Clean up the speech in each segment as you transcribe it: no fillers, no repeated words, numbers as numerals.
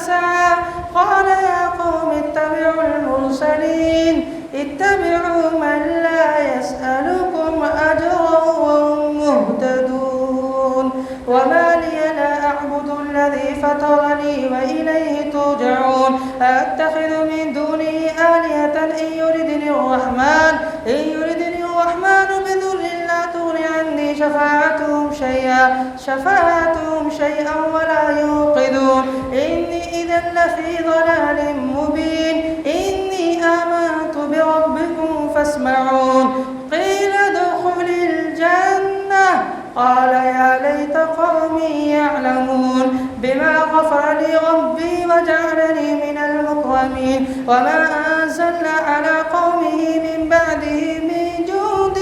سعى قال يا قوم اتبعوا المرسلين اتبعوا من لا يسألكم أجرا وهم مهتدون وما لي لا أعبد الذي فطرني وإليه ترجعون أتخذ من دونه آلهة إن يردني الرحمن بضر لا تغن عني شفاعتهم شيئا ولا ينقذون إني إذا لفي ضلال مبين إني آمنت بربكم فاسمعون قيل ادخل الجنة قال يا ليت قومي يعلمون بما غفر لي ربي وجعلني من المكرمين وما أنزلنا على قومه من بعده من جند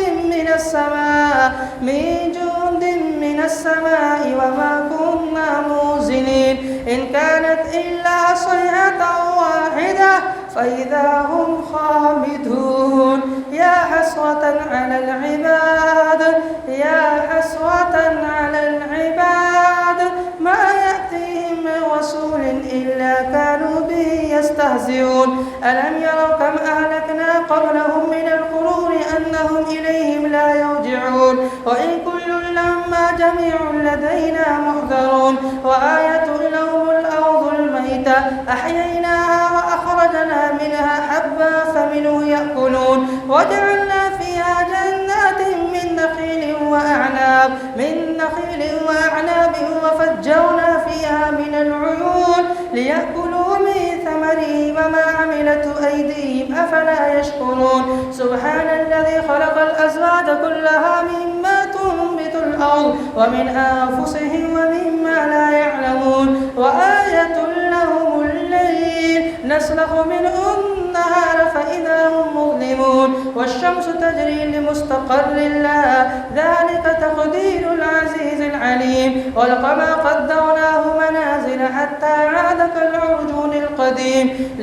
من السماء وما كنا منزلين إن كانت إلا صيحة واحدة فإذا هم خامدون يا حسرة على العباد ما يأتيهم من رسول إلا كانوا به يستهزئون ألم يروا كم أهلكنا قبلهم من القرون أنهم إليهم لا يرجعون وإن كل لما جميع لدينا محضرون وآية لهم الأرض الميتة أحييناها وأخرجنا منها حبا فمنه يأكلون وجعلنا فيها جنات من نخيل وأعناب وفجرنا فيها من العيون ليأكلوا من ثمره وما عملته أيديهم أفلا يشكرون سبحان الذي خلق الأزواج كلها مما تنبت الأرض ومن أنفسهم ومما لا يعلمون وآية لهم الليل نسلخ منه النهار فإذا هم مظلمون والشمس تجري لمستقر لها ذلك تقدير العزيز العليم والقمر قدرناه منازل حتى عاد كالعرجون القديم